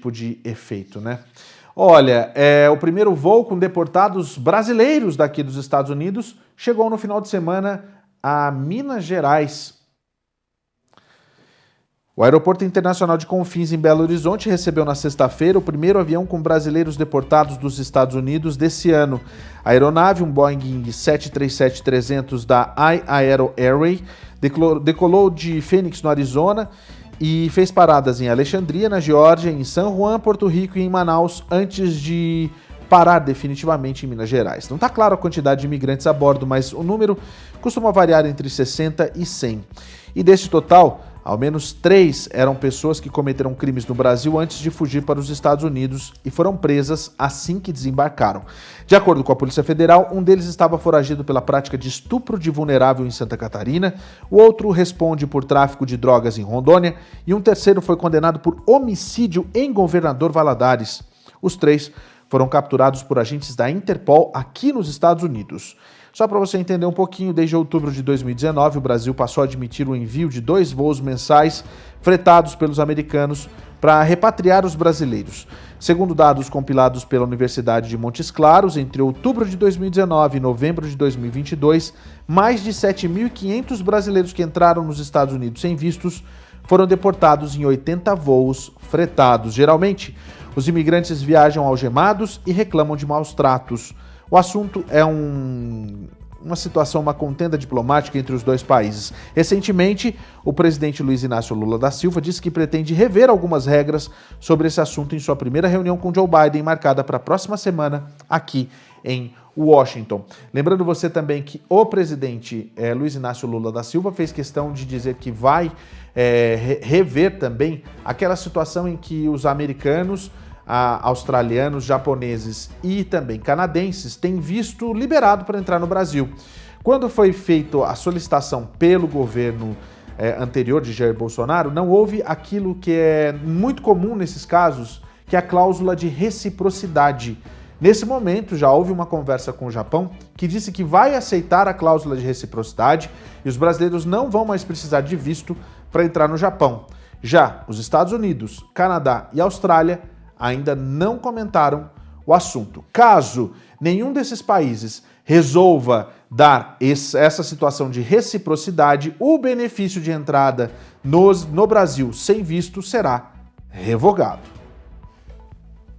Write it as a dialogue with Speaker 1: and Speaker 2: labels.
Speaker 1: tipo de efeito, né? Olha, o primeiro voo com deportados brasileiros daqui dos Estados Unidos chegou no final de semana a Minas Gerais. O Aeroporto Internacional de Confins, em Belo Horizonte, recebeu na sexta-feira o primeiro avião com brasileiros deportados dos Estados Unidos desse ano. A aeronave, um Boeing 737-300 da iAero Airway, decolou de Phoenix, no Arizona, e fez paradas em Alexandria, na Geórgia, em San Juan, Porto Rico e em Manaus, antes de parar definitivamente em Minas Gerais. Não está claro a quantidade de imigrantes a bordo, mas o número costuma variar entre 60 e 100. E desse total, ao menos 3 eram pessoas que cometeram crimes no Brasil antes de fugir para os Estados Unidos e foram presas assim que desembarcaram. De acordo com a Polícia Federal, um deles estava foragido pela prática de estupro de vulnerável em Santa Catarina, o outro responde por tráfico de drogas em Rondônia e um terceiro foi condenado por homicídio em Governador Valadares. Os 3 foram capturados por agentes da Interpol aqui nos Estados Unidos. Só para você entender um pouquinho, desde outubro de 2019, o Brasil passou a admitir o envio de 2 voos mensais fretados pelos americanos para repatriar os brasileiros. Segundo dados compilados pela Universidade de Montes Claros, entre outubro de 2019 e novembro de 2022, mais de 7.500 brasileiros que entraram nos Estados Unidos sem vistos foram deportados em 80 voos fretados. Geralmente, os imigrantes viajam algemados e reclamam de maus tratos. O assunto é uma situação, uma contenda diplomática entre os dois países. Recentemente, o presidente Luiz Inácio Lula da Silva disse que pretende rever algumas regras sobre esse assunto em sua primeira reunião com Joe Biden, marcada para a próxima semana aqui em Washington. Lembrando você também que o presidente Luiz Inácio Lula da Silva fez questão de dizer que vai rever também aquela situação em que os americanos, australianos, japoneses e também canadenses têm visto liberado para entrar no Brasil. Quando foi feita a solicitação pelo governo anterior de Jair Bolsonaro, não houve aquilo que é muito comum nesses casos, que é a cláusula de reciprocidade. Nesse momento, já houve uma conversa com o Japão que disse que vai aceitar a cláusula de reciprocidade e os brasileiros não vão mais precisar de visto para entrar no Japão. Já os Estados Unidos, Canadá e Austrália ainda não comentaram o assunto. Caso nenhum desses países resolva dar essa situação de reciprocidade, o benefício de entrada no Brasil sem visto será revogado.